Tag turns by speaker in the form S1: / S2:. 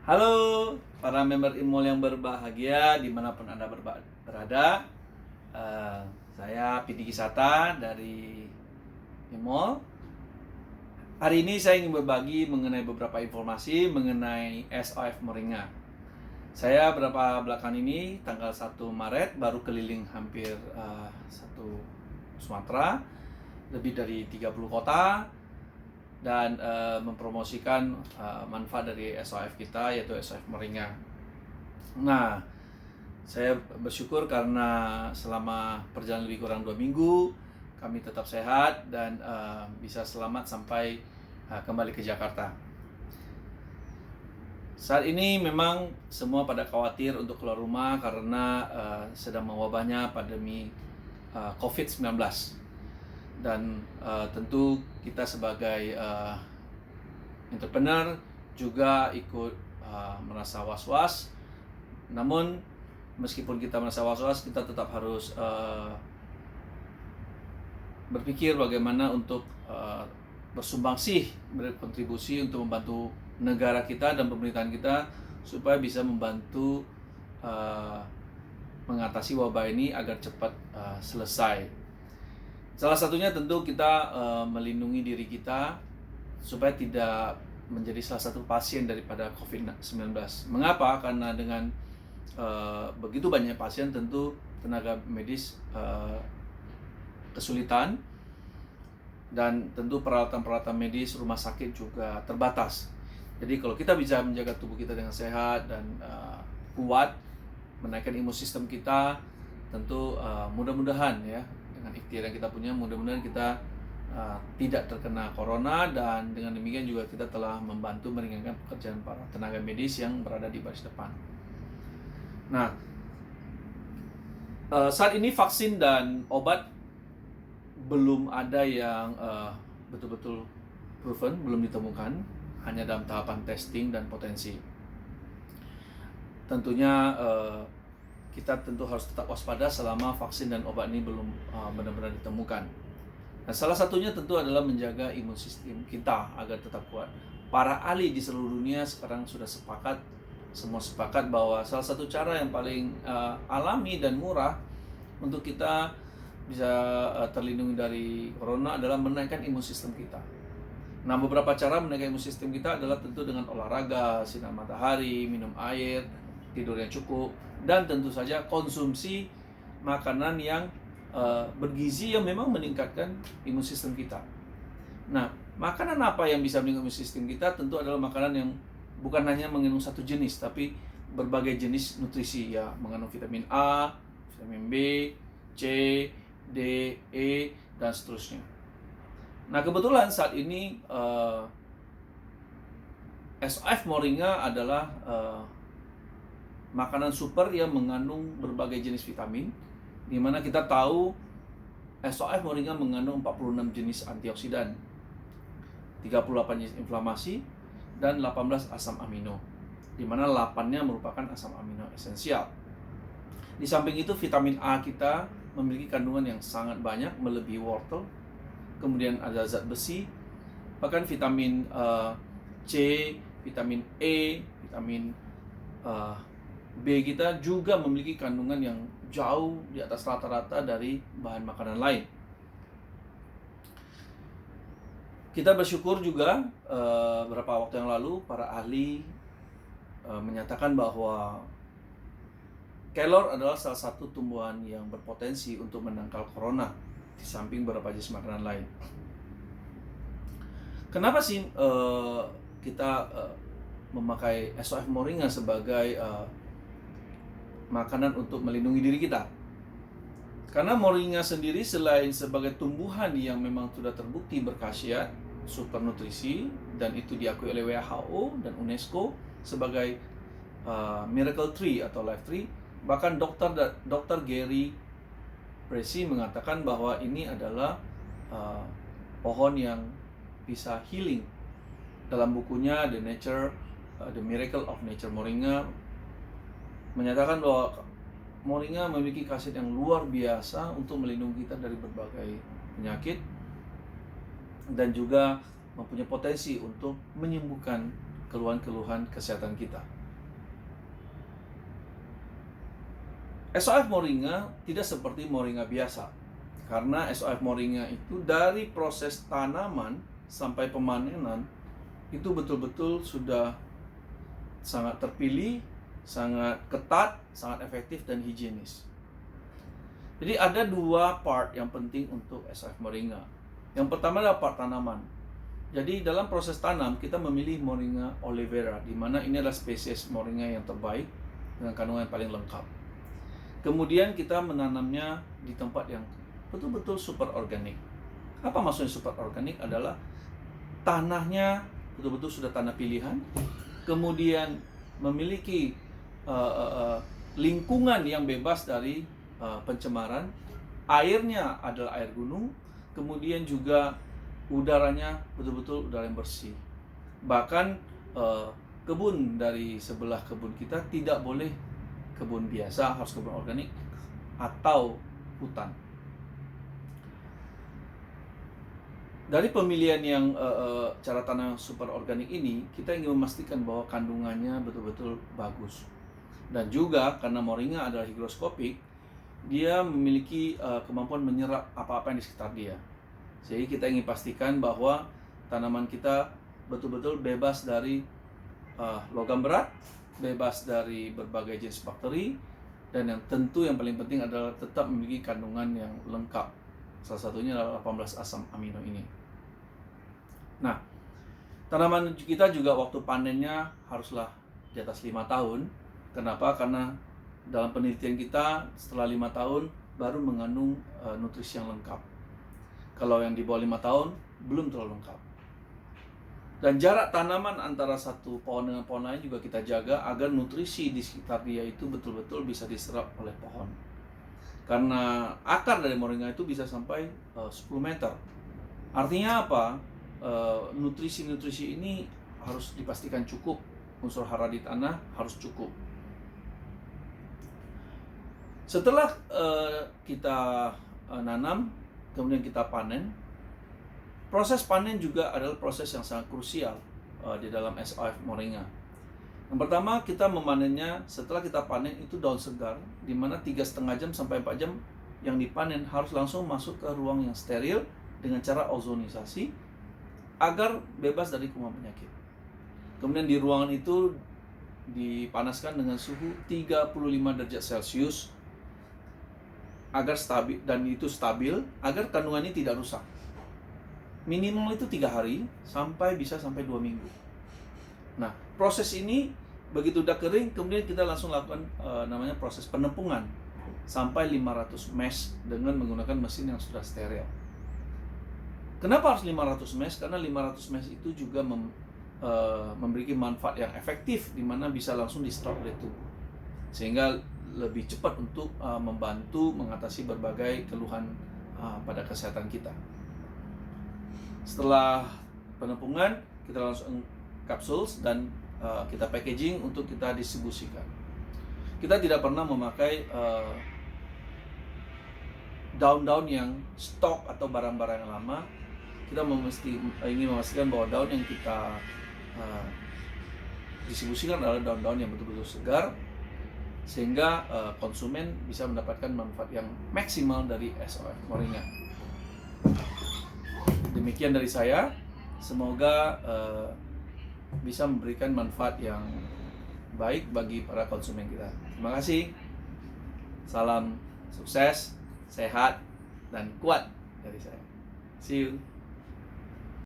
S1: Halo para member Imol yang berbahagia dimanapun Anda berada. Eh, saya Pidi Kisata dari Imol. Hari ini saya ingin berbagi mengenai beberapa informasi mengenai SOF Moringa. Saya beberapa belakangan ini tanggal 1 Maret baru keliling hampir satu Sumatera, lebih dari 30 kota, dan mempromosikan manfaat dari SOF kita, yaitu SOF Moringa. Nah, saya bersyukur karena selama perjalanan lebih kurang 2 minggu kami tetap sehat dan bisa selamat sampai kembali ke Jakarta. Saat ini memang semua pada khawatir untuk keluar rumah karena sedang mewabahnya pandemi COVID-19. Dan tentu kita sebagai entrepreneur juga ikut merasa was-was. Namun meskipun kita merasa was-was, kita tetap harus berpikir bagaimana untuk bersumbangsih, berkontribusi untuk membantu negara kita dan pemerintahan kita supaya bisa membantu mengatasi wabah ini agar cepat selesai. Salah satunya tentu kita melindungi diri kita supaya tidak menjadi salah satu pasien daripada COVID-19. Mengapa? Karena dengan begitu banyak pasien, tentu tenaga medis kesulitan, dan tentu peralatan-peralatan medis rumah sakit juga terbatas. Jadi kalau kita bisa menjaga tubuh kita dengan sehat dan kuat, menaikkan imun sistem kita, tentu mudah-mudahan ya, dengan ikhtiar yang kita punya, mudah-mudahan kita tidak terkena corona, dan dengan demikian juga kita telah membantu meringankan pekerjaan para tenaga medis yang berada di baris depan. Nah, saat ini vaksin dan obat belum ada yang betul-betul proven, belum ditemukan, hanya dalam tahapan testing dan potensi. Tentunya kita tentu harus tetap waspada selama vaksin dan obat ini belum benar-benar ditemukan. Nah, salah satunya tentu adalah menjaga imun sistem kita agar tetap kuat. Para ahli di seluruh dunia sekarang sudah semua sepakat bahwa salah satu cara yang paling alami dan murah untuk kita bisa terlindungi dari corona adalah menaikkan imun sistem kita. Nah, beberapa cara menaikkan imun sistem kita adalah tentu dengan olahraga, sinar matahari, minum air, tidur yang cukup, dan tentu saja konsumsi makanan yang bergizi yang memang meningkatkan imun sistem kita. Nah, makanan apa yang bisa meningkatkan imun sistem kita? Tentu adalah makanan yang bukan hanya mengandung satu jenis, tapi berbagai jenis nutrisi, ya, mengandung vitamin A, vitamin B, C, D, E, dan seterusnya. Nah, kebetulan saat ini SOF Moringa adalah makanan super yang mengandung berbagai jenis vitamin, di mana kita tahu SOF Moringa mengandung 46 jenis antioksidan, 38 jenis inflamasi, dan 18 asam amino, di mana 8-nya merupakan asam amino esensial. Di samping itu, vitamin A kita memiliki kandungan yang sangat banyak, melebihi wortel. Kemudian ada zat besi, bahkan vitamin C, vitamin E, vitamin B kita juga memiliki kandungan yang jauh di atas rata-rata dari bahan makanan lain. Kita bersyukur juga beberapa waktu yang lalu para ahli menyatakan bahwa kelor adalah salah satu tumbuhan yang berpotensi untuk menangkal corona di samping beberapa jenis makanan lain. Kenapa sih kita memakai SOF Moringa sebagai makanan untuk melindungi diri kita? Karena Moringa sendiri selain sebagai tumbuhan yang memang sudah terbukti berkhasiat, super nutrisi, dan itu diakui oleh WHO dan UNESCO sebagai miracle tree atau life tree. Bahkan Dr. Gary Pressey mengatakan bahwa ini adalah pohon yang bisa healing. Dalam bukunya The Miracle of Nature Moringa menyatakan bahwa Moringa memiliki khasiat yang luar biasa untuk melindungi kita dari berbagai penyakit, dan juga mempunyai potensi untuk menyembuhkan keluhan-keluhan kesehatan kita. SOF Moringa tidak seperti moringa biasa. Karena SOF Moringa itu dari proses tanaman sampai pemanenan itu betul-betul sudah sangat terpilih, sangat ketat, sangat efektif dan higienis. Jadi ada dua part yang penting untuk SOF Moringa. Yang pertama adalah part tanaman. Jadi dalam proses tanam kita memilih Moringa oleifera, di mana ini adalah spesies moringa yang terbaik dengan kandungan yang paling lengkap. Kemudian kita menanamnya di tempat yang betul-betul super organik. Apa maksudnya super organik? Adalah tanahnya betul-betul sudah tanah pilihan, kemudian memiliki lingkungan yang bebas dari pencemaran, airnya adalah air gunung, kemudian juga udaranya betul-betul udara yang bersih. Bahkan kebun dari sebelah kebun kita tidak boleh kebun biasa, harus kebun organik atau hutan. Dari pemilihan yang cara tanam super organik ini, kita ingin memastikan bahwa kandungannya betul-betul bagus. Dan juga karena moringa adalah higroskopik, dia memiliki kemampuan menyerap apa-apa yang di sekitar dia. Jadi kita ingin pastikan bahwa tanaman kita betul-betul bebas dari logam berat, bebas dari berbagai jenis bakteri, dan yang tentu yang paling penting adalah tetap memiliki kandungan yang lengkap. Salah satunya adalah 18 asam amino ini. Nah, tanaman kita juga waktu panennya haruslah di atas 5 tahun. Kenapa? Karena dalam penelitian kita setelah 5 tahun baru mengandung nutrisi yang lengkap. Kalau yang di bawah 5 tahun belum terlalu lengkap. Dan jarak tanaman antara satu pohon dengan pohon lain juga kita jaga agar nutrisi di sekitar dia itu betul-betul bisa diserap oleh pohon. Karena akar dari moringa itu bisa sampai 10 meter. Artinya apa? Nutrisi-nutrisi ini harus dipastikan cukup. Unsur hara di tanah harus cukup. Setelah kita nanam, kemudian kita panen, proses panen juga adalah proses yang sangat krusial di dalam SOF Moringa. Yang pertama, kita memanennya setelah kita panen itu daun segar, di mana 3,5 jam sampai 4 jam yang dipanen harus langsung masuk ke ruang yang steril dengan cara ozonisasi agar bebas dari kuman penyakit. Kemudian di ruangan itu dipanaskan dengan suhu 35 derajat Celcius agar stabil, dan itu stabil agar kandungan ini tidak rusak. Minimal itu 3 hari bisa sampai 2 minggu. Nah, proses ini begitu udah kering, kemudian kita langsung lakukan namanya proses penepungan sampai 500 mesh dengan menggunakan mesin yang sudah steril. Kenapa harus 500 mesh? Karena 500 mesh itu juga memberikan manfaat yang efektif, di mana bisa langsung diserap oleh tubuh, sehingga lebih cepat untuk membantu mengatasi berbagai keluhan pada kesehatan kita. Setelah penepungan, kita langsung kapsul dan kita packaging untuk kita distribusikan. Kita tidak pernah memakai daun-daun yang stok atau barang-barang yang lama. Kita ingin memastikan bahwa daun yang kita distribusikan adalah daun-daun yang betul-betul segar, sehingga konsumen bisa mendapatkan manfaat yang maksimal dari SOF Moringa. Demikian dari saya, semoga bisa memberikan manfaat yang baik bagi para konsumen kita. Terima kasih. Salam sukses, sehat, dan kuat dari saya. See you.